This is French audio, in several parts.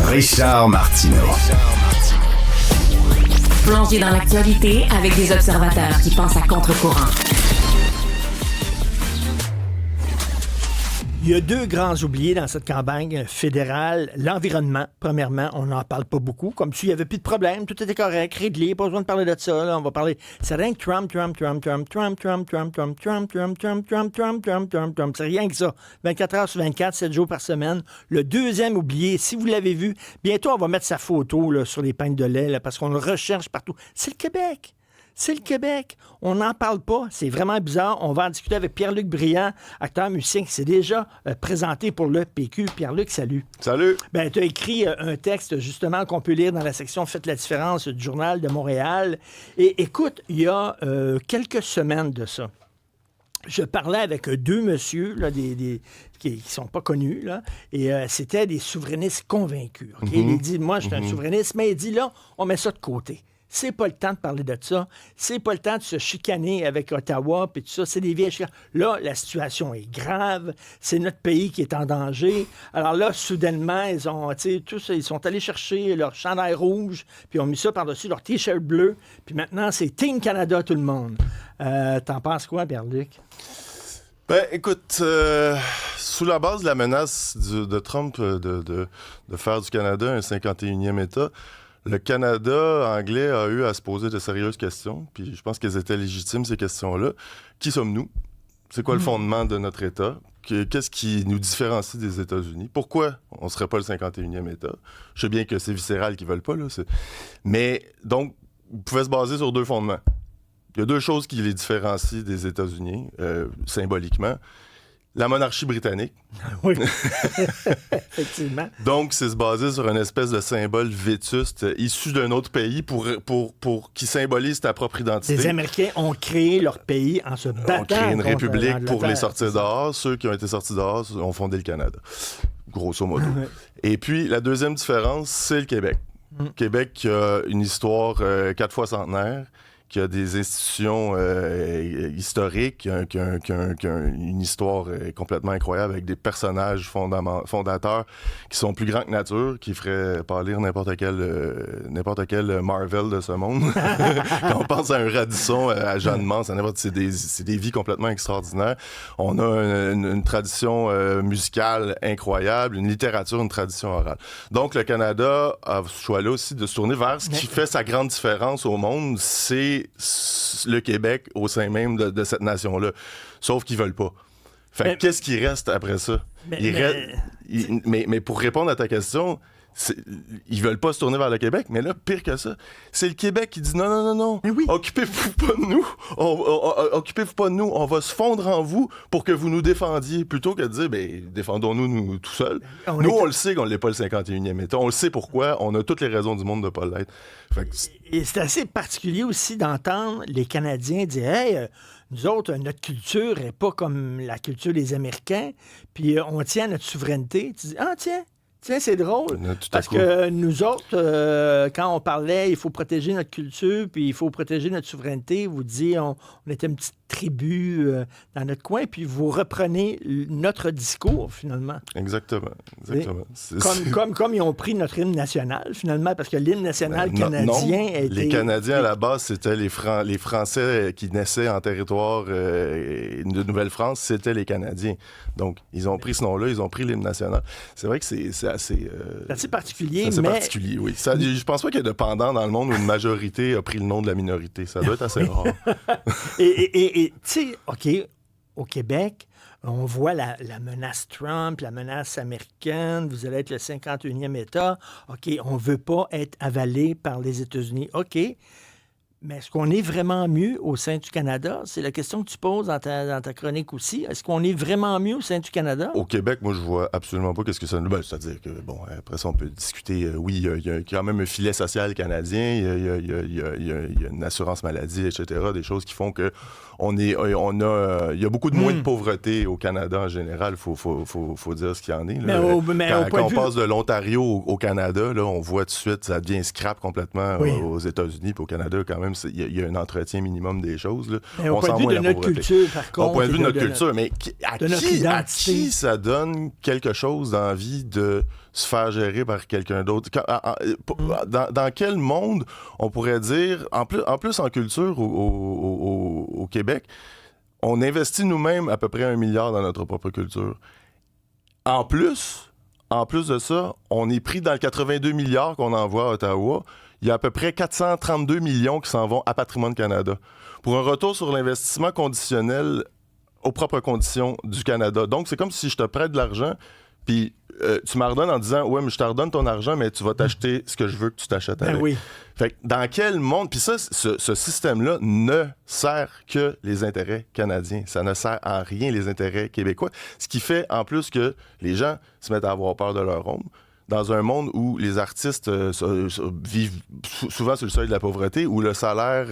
Richard Martineau. Plongé dans l'actualité avec des observateurs qui pensent à contre-courant. Il y a deux grands oubliés dans cette campagne fédérale. L'environnement, premièrement, on n'en parle pas beaucoup, comme s'il n'y avait plus de problème, tout était correct, réglé, pas besoin de parler de ça. Là, on va parler. C'est rien que Trump. C'est rien que ça. 24 heures sur 24, 7 jours par semaine. Le deuxième oublié, si vous l'avez vu, bientôt on va mettre sa photo là, sur les pagnes de lait là, parce qu'on le recherche partout. C'est le Québec. C'est le Québec. On n'en parle pas. C'est vraiment bizarre. On va en discuter avec Pierre-Luc Briand, acteur musicien qui s'est déjà présenté pour le PQ. Pierre-Luc, salut. Salut. Ben, tu as écrit un texte, justement, qu'on peut lire dans la section Faites la différence du Journal de Montréal. Et écoute, il y a quelques semaines de ça, je parlais avec deux messieurs là, qui ne sont pas connus, là, et c'était des souverainistes convaincus. Okay? Il dit, moi, je suis un souverainiste, mais il dit, là, on met ça de côté. C'est pas le temps de parler de ça. C'est pas le temps de se chicaner avec Ottawa puis tout ça. C'est des vieilles chicanes. Là, la situation est grave. C'est notre pays qui est en danger. Alors là, soudainement, ils sont allés chercher leur chandail rouge puis ont mis ça par-dessus leur T-shirt bleu. Puis maintenant, c'est Team Canada tout le monde. T'en penses quoi, Pierre-Luc? Ben, écoute, sous la base de la menace de Trump de faire du Canada un 51e État, le Canada anglais a eu à se poser de sérieuses questions, puis je pense qu'elles étaient légitimes, ces questions-là. Qui sommes-nous? C'est quoi le fondement de notre État? Qu'est-ce qui nous différencie des États-Unis? Pourquoi on ne serait pas le 51e État? Je sais bien que c'est viscéral qu'ils veulent pas, là. Mais, donc, vous pouvez se baser sur deux fondements. Il y a deux choses qui les différencient des États-Unis, symboliquement. La monarchie britannique. Oui, effectivement. Donc, c'est se baser sur une espèce de symbole vétuste issu d'un autre pays pour qui symbolise ta propre identité. Les Américains ont créé leur pays en se battant. On crée une contre république pour les sortir dehors. Ceux qui ont été sortis dehors ont fondé le Canada, grosso modo. Et puis, la deuxième différence, c'est le Québec. Québec qui a une histoire 4 fois centenaire, qui a des institutions historiques, qui a une histoire complètement incroyable avec des personnages fondateurs qui sont plus grands que nature, qui feraient parler n'importe quel Marvel de ce monde. Quand on pense à un Radisson, à Jeanne Mance, c'est des vies complètement extraordinaires. On a une tradition musicale incroyable, une littérature, une tradition orale. Donc, le Canada a ce choix-là aussi de se tourner vers ce qui fait sa grande différence au monde, c'est le Québec au sein même de cette nation-là. Sauf qu'ils veulent pas. Fait qu'est-ce qui reste après ça? Mais pour répondre à ta question, ils veulent pas se tourner vers le Québec, mais là, pire que ça, c'est le Québec qui dit non. Oui. Occupez-vous pas de nous. Occupez-vous pas de nous. On va se fondre en vous pour que vous nous défendiez, plutôt que de dire, défendons-nous tout seuls. On le sait qu'on l'est pas le 51e État. On le sait pourquoi. On a toutes les raisons du monde de pas l'être. Et c'est assez particulier aussi d'entendre les Canadiens dire, hey, nous autres, notre culture n'est pas comme la culture des Américains, puis on tient à notre souveraineté. Tu dis, tiens, c'est drôle, parce que nous autres, quand on parlait, il faut protéger notre culture, puis il faut protéger notre souveraineté, vous dites, on était une petite tribu dans notre coin, puis vous reprenez notre discours, finalement. Exactement. Comme ils ont pris notre hymne national, finalement, parce que l'hymne national canadien a été... Les Canadiens, à la base, c'était les Français qui naissaient en territoire de Nouvelle-France, c'était les Canadiens. Donc, ils ont pris ce nom-là, ils ont pris l'hymne national. C'est vrai que c'est assez... c'est assez particulier, c'est particulier, oui. Je pense pas qu'il y ait de pendant dans le monde où une majorité a pris le nom de la minorité. Ça doit être assez rare. Et tu sais, OK, au Québec, on voit la menace Trump, la menace américaine, vous allez être le 51e État. OK, on ne veut pas être avalé par les États-Unis. OK, mais est-ce qu'on est vraiment mieux au sein du Canada? C'est la question que tu poses dans ta chronique aussi. Est-ce qu'on est vraiment mieux au sein du Canada? Au Québec, moi, je vois absolument pas qu'est-ce que ça... c'est-à-dire que, après ça, on peut discuter. Oui, il y a quand même un filet social canadien, il y a une assurance maladie, etc., des choses qui font que il y a beaucoup de moins de pauvreté au Canada en général. Faut dire ce qu'il y en est. Là. Quand on passe de l'Ontario au Canada, là, on voit tout de suite, ça devient scrap complètement aux États-Unis. Puis au Canada, quand même, il y a un entretien minimum des choses. Là. Mais au point de vue de notre culture, par contre. Au point de vue de notre culture, mais à identité. qui ça donne quelque chose d'envie de se faire gérer par quelqu'un d'autre? Dans quel monde on pourrait dire, en plus en culture au Québec, on investit nous-mêmes à peu près 1 milliard dans notre propre culture. En plus de ça, on est pris dans le 82 milliards qu'on envoie à Ottawa. Il y a à peu près 432 millions qui s'en vont à Patrimoine Canada pour un retour sur l'investissement conditionnel aux propres conditions du Canada. Donc, c'est comme si je te prête de l'argent, puis tu m'en redonnes en disant « Ouais, mais je te redonne ton argent, mais tu vas t'acheter ce que je veux que tu t'achètes avec. » Oui. Fait que dans quel monde... Puis ça, ce système-là ne sert que les intérêts canadiens. Ça ne sert en rien les intérêts québécois. Ce qui fait, en plus, que les gens se mettent à avoir peur de leur ombre. Dans un monde où les artistes vivent souvent sur le seuil de la pauvreté, où le salaire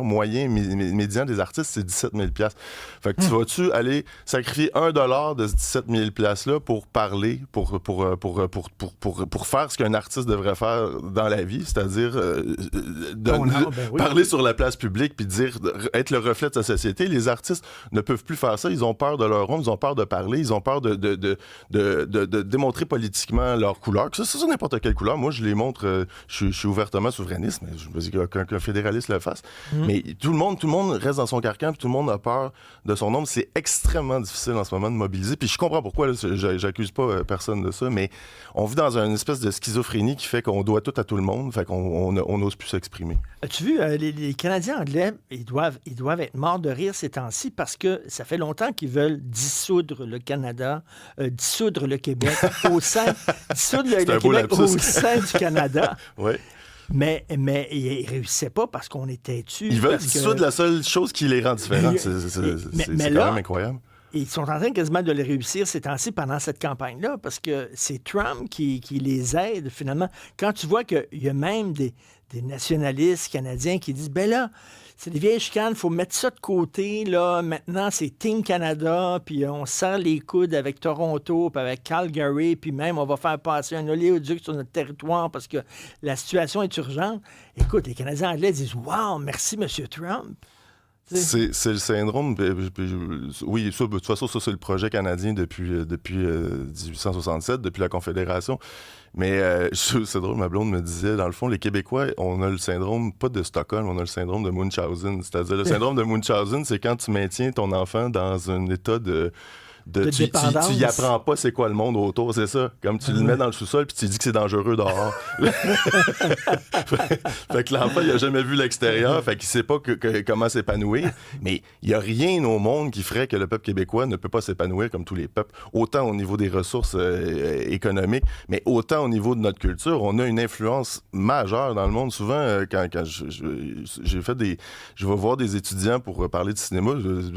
moyen médian des artistes, c'est 17 000 $. Fait que tu vas-tu aller sacrifier $1 de ce 17 000 $-là pour parler, pour faire ce qu'un artiste devrait faire dans la vie, c'est-à-dire parler sur la place publique puis être le reflet de sa société. Les artistes ne peuvent plus faire ça. Ils ont peur de leur ombre, ils ont peur de parler, ils ont peur de démontrer politiquement leur couleur. Ça, c'est n'importe quelle couleur. Moi, je les montre, je suis ouvertement souverainiste, mais je me dis qu'un fédéraliste le fasse. Mais tout le monde reste dans son carcan, puis tout le monde a peur de son ombre. C'est extrêmement difficile en ce moment de mobiliser. Puis je comprends pourquoi, là, j'accuse pas personne de ça, mais on vit dans une espèce de schizophrénie qui fait qu'on doit tout à tout le monde, fait qu'on n'ose plus s'exprimer. As-tu vu, les Canadiens anglais, ils doivent être morts de rire ces temps-ci parce que ça fait longtemps qu'ils veulent dissoudre le Canada, dissoudre le Québec au sein... dissoudre le Québec au sein du Canada. Oui. Mais ils ne réussissaient pas parce qu'on était têtus. Ils veulent dissoudre la seule chose qui les rend différents. C'est quand même incroyable. Ils sont en train quasiment de les réussir ces temps-ci pendant cette campagne-là parce que c'est Trump qui les aide finalement. Quand tu vois qu'il y a même des nationalistes canadiens qui disent « Ben là, c'est des vieilles chicanes, il faut mettre ça de côté. Là. Maintenant, c'est Team Canada, puis on serre les coudes avec Toronto, puis avec Calgary, puis même on va faire passer un oléoduc sur notre territoire parce que la situation est urgente. » Écoute, les Canadiens anglais disent « Wow, merci, M. Trump. » C'est le syndrome. Oui, ça, de toute façon, ça, c'est le projet canadien depuis 1867, depuis la Confédération. Mais c'est drôle, ma blonde me disait, dans le fond, les Québécois, on a le syndrome, pas de Stockholm, on a le syndrome de Munchausen. C'est-à-dire, le syndrome de Munchausen, c'est quand tu maintiens ton enfant dans un état de tu y apprends pas c'est quoi le monde autour, c'est ça. Comme tu le mets dans le sous-sol puis tu dis que c'est dangereux dehors. Fait que l'enfant, il a jamais vu l'extérieur, fait qu'il sait pas comment s'épanouir. Mais il y a rien au monde qui ferait que le peuple québécois ne peut pas s'épanouir comme tous les peuples. Autant au niveau des ressources économiques, mais autant au niveau de notre culture. On a une influence majeure dans le monde. Souvent, quand j'ai fait je vais voir des étudiants pour parler de cinéma,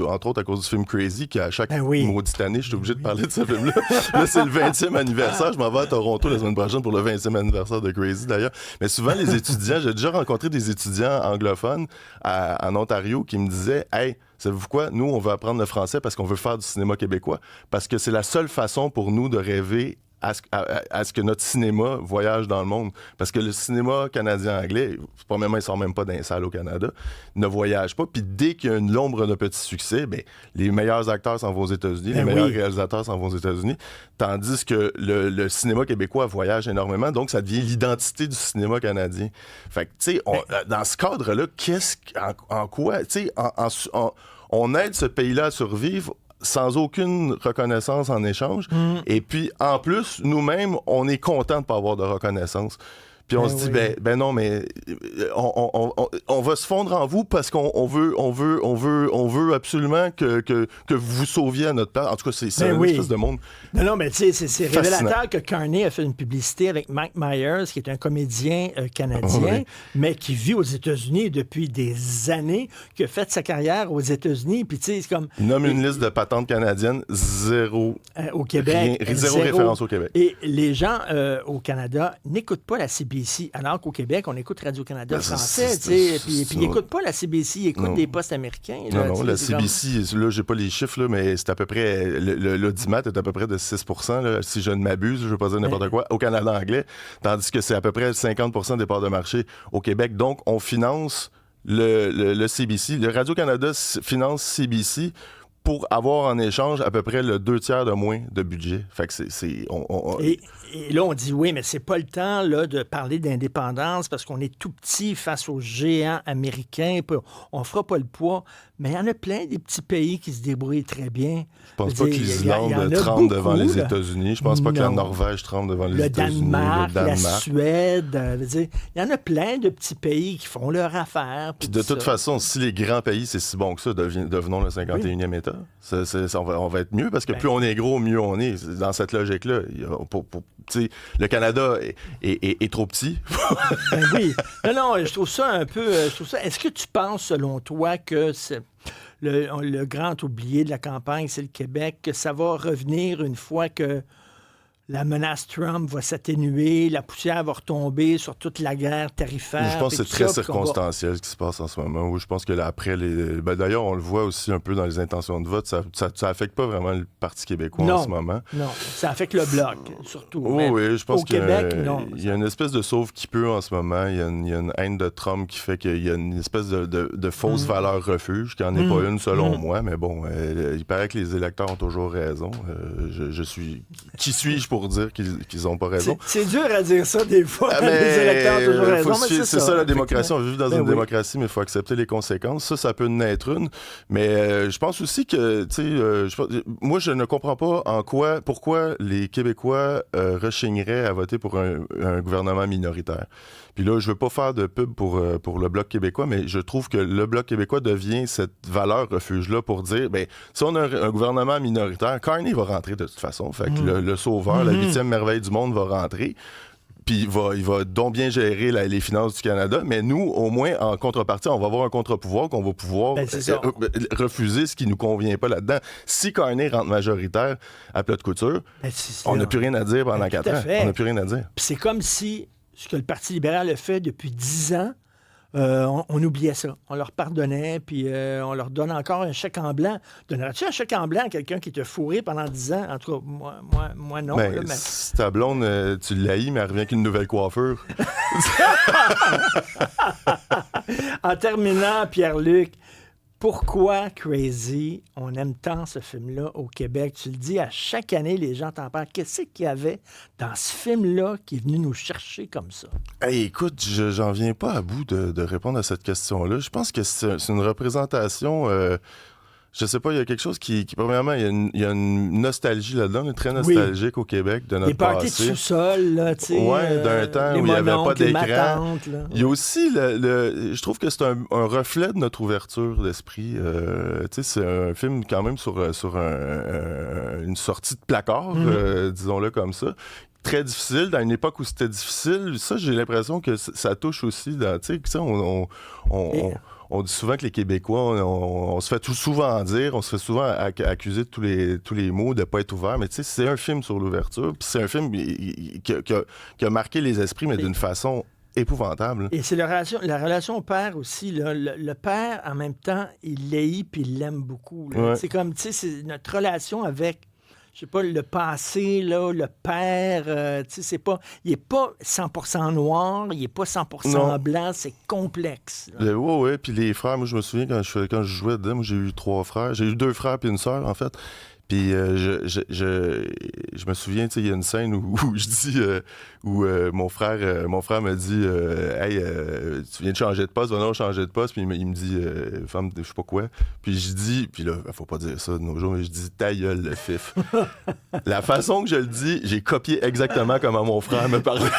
entre autres à cause du film Crazy, qui à chaque maudite année, je suis obligé de parler de ce film-là. Là, c'est le 20e anniversaire. Je m'en vais à Toronto la semaine prochaine pour le 20e anniversaire de Crazy, d'ailleurs. Mais souvent, les étudiants, j'ai déjà rencontré des étudiants anglophones en Ontario qui me disaient « Hey, savez-vous quoi? Nous, on veut apprendre le français parce qu'on veut faire du cinéma québécois. Parce que c'est la seule façon pour nous de rêver à ce que notre cinéma voyage dans le monde. Parce que le cinéma canadien-anglais, premièrement, il ne sort même pas d'un salle au Canada, ne voyage pas. Puis dès qu'il y a une ombre de petit succès, ben, les meilleurs acteurs s'en vont aux États-Unis, les meilleurs réalisateurs s'en vont aux États-Unis, tandis que le cinéma québécois voyage énormément, donc ça devient l'identité du cinéma canadien. Fait que, tu sais, dans ce cadre-là, en quoi, tu sais, on aide ce pays-là à survivre sans aucune reconnaissance en échange. Et puis, en plus, nous-mêmes, on est contents de ne pas avoir de reconnaissance. Puis on se dit, ben non, mais on va se fondre en vous parce qu'on veut absolument que vous vous sauviez à notre part. En tout cas, c'est une espèce de monde. Non, mais tu sais, c'est révélateur que Carney a fait une publicité avec Mike Myers, qui est un comédien canadien, mais qui vit aux États-Unis depuis des années, qui a fait sa carrière aux États-Unis. Puis tu sais, c'est comme... Il nomme une liste de patentes canadiennes, zéro. Au Québec. Zéro référence au Québec. Et les gens au Canada n'écoutent pas la CBC. CBC, alors qu'au Québec, on écoute Radio-Canada Ben, français, puis ils n'écoutent pas la CBC, ils écoutent des postes américains. Là, non, la CBC, là, j'ai pas les chiffres, là, mais c'est à peu près, l'audimat est à peu près de 6%, là, si je ne m'abuse, je veux pas dire n'importe quoi, au Canada anglais, tandis que c'est à peu près 50% des parts de marché au Québec. Donc, on finance le CBC. Le Radio-Canada finance CBC pour avoir en échange à peu près le 2/3 de moins de budget. Fait que Et là, on dit, oui, mais c'est pas le temps là, de parler d'indépendance parce qu'on est tout petit face aux géants américains. On fera pas le poids. Mais il y en a plein des petits pays qui se débrouillent très bien. Je pense pas que l'Islande tremble devant les États-Unis. Je pense pas que la Norvège tremble devant les États-Unis. Le Danemark, la Suède. Il y en a plein de petits pays qui font leur affaire. Puis de toute façon, si les grands pays, c'est si bon que ça, devenons le 51e État. On va être mieux parce que plus on est gros, mieux on est. Dans cette logique-là, le Canada est trop petit. Ben oui. Non, je trouve ça un peu... Est-ce que tu penses, selon toi, que le grand oublié de la campagne, c'est le Québec, que ça va revenir une fois que la menace Trump va s'atténuer, la poussière va retomber sur toute la guerre tarifaire? Je pense que c'est très circonstanciel ce qui se passe en ce moment. Oui, je pense que là, après, d'ailleurs, on le voit aussi un peu dans les intentions de vote, ça affecte pas vraiment le Parti québécois en ce moment. Non, ça affecte le Bloc, surtout. Oui, je pense au Québec, non. Il y a une espèce de sauve-qui-peut en ce moment. Il y a une haine de Trump qui fait qu'il y a une espèce de fausse valeur refuge, qui n'en est pas une selon moi, mais bon, il paraît que les électeurs ont toujours raison. Qui suis-je pour dire qu'ils n'ont pas raison? C'est dur à dire ça des fois, les électeurs ont toujours raison, mais c'est ça la démocratie. On vit dans une démocratie, mais il faut accepter les conséquences. Ça peut naître une. Mais je pense aussi que, moi, je ne comprends pas pourquoi les Québécois rechigneraient à voter pour un gouvernement minoritaire. Puis là, je veux pas faire de pub pour le Bloc québécois, mais je trouve que le Bloc québécois devient cette valeur refuge-là pour dire, si on a un gouvernement minoritaire, Carney va rentrer de toute façon. Fait que le sauveur, la 8e merveille du monde va rentrer. Puis il va donc bien gérer les finances du Canada, mais nous, au moins, en contrepartie, on va avoir un contre-pouvoir qu'on va pouvoir refuser ce qui nous convient pas là-dedans. Si Carney rentre majoritaire à plat de couture, on n'a plus rien à dire pendant 4 ans. On n'a plus rien à dire. Puis c'est comme si ce que le Parti libéral a fait depuis 10 ans, on oubliait ça. On leur pardonnait, puis on leur donne encore un chèque en blanc. Donnerais-tu un chèque en blanc à quelqu'un qui t'a fourré pendant 10 ans? En tout cas, moi non. Mais si ta blonde, tu l'haïs, mais elle revient avec une nouvelle coiffure. En terminant, Pierre-Luc, pourquoi Crazy, on aime tant ce film-là au Québec? Tu le dis, à chaque année, les gens t'en parlent. Qu'est-ce qu'il y avait dans ce film-là qui est venu nous chercher comme ça? Hey, écoute, j'en viens pas à bout de répondre à cette question-là. Je pense que c'est une représentation... je sais pas, il y a quelque chose qui premièrement, il y a une nostalgie là-dedans, on est très nostalgique au Québec de notre passé. Les parties de sous-sol, là, tu sais. Ouais, d'un temps où il n'y avait pas d'écran. Il y a aussi, je trouve que c'est un reflet de notre ouverture d'esprit. Tu sais, c'est un film quand même sur une sortie de placard, disons-le comme ça. Très difficile, dans une époque où c'était difficile. Ça, j'ai l'impression que ça touche aussi dans, tu sais, on dit souvent que les Québécois, on se fait souvent accuser de tous les mots, de ne pas être ouvert. Mais tu sais, c'est un film sur l'ouverture. Puis c'est un film qui a marqué les esprits, mais d'une façon épouvantable. Et c'est la relation au père aussi. Là. Le père, en même temps, il l'haït puis il l'aime beaucoup. Ouais. C'est comme, tu sais, c'est notre relation avec... Je sais pas, le passé, là, le père, tu sais, c'est pas... Il est pas 100% noir, il est pas 100% blanc, c'est complexe. Oui, puis les frères, moi, je me souviens, quand je jouais dedans, moi, j'ai eu 3 frères. J'ai eu 2 frères puis une sœur, en fait. Puis je me souviens, tu sais, il y a une scène où je dis, où mon frère me dit, hey, tu viens de changer de poste, va non changer de poste, puis il me dit, femme, je sais pas quoi. Puis je dis, puis là, faut pas dire ça de nos jours, mais je dis, ta gueule, le fif. La façon que je le dis, j'ai copié exactement comment mon frère me parlait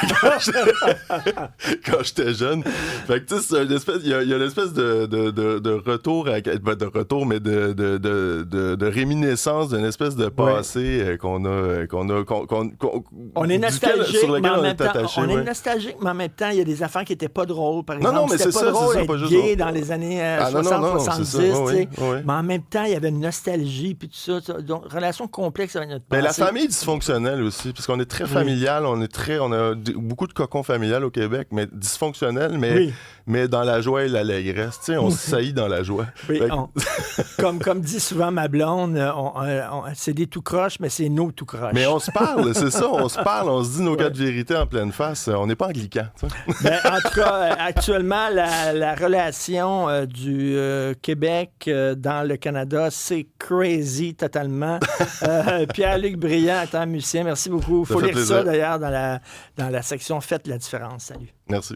quand j'étais jeune. Fait que tu sais, c'est une espèce, il y a une espèce de retour, mais de réminiscence une espèce de passé qu'on a... On est nostalgique, sur lequel mais en on même est temps, attaché. on est nostalgique, mais en même temps, il y a des affaires qui n'étaient pas drôles. Par exemple, non, mais c'était c'est pas ça, drôle c'est ça, être pas juste gay drôle. dans les années non, 60-70, c'est ça, oui. mais en même temps, il y avait une nostalgie, puis tout ça. Donc, relation complexe avec notre passé. Mais la famille dysfonctionnelle aussi, parce qu'on est très familial, on a beaucoup de cocons familiales au Québec, mais dysfonctionnel, mais dans la joie et l'allégresse. Tu sais, on se saillit dans la joie. Oui, comme dit souvent ma blonde, c'est des tout croches, mais c'est nos tout croches. Mais on se parle, c'est ça, on se parle, on se dit nos cas de vérité en pleine face. On n'est pas anglican. Ben, en tout cas, actuellement, la relation du Québec dans le Canada, c'est crazy totalement. Pierre-Luc Briand, étant musicien, merci beaucoup. Il faut lire ça d'ailleurs dans la section Faites la différence. Salut. Merci.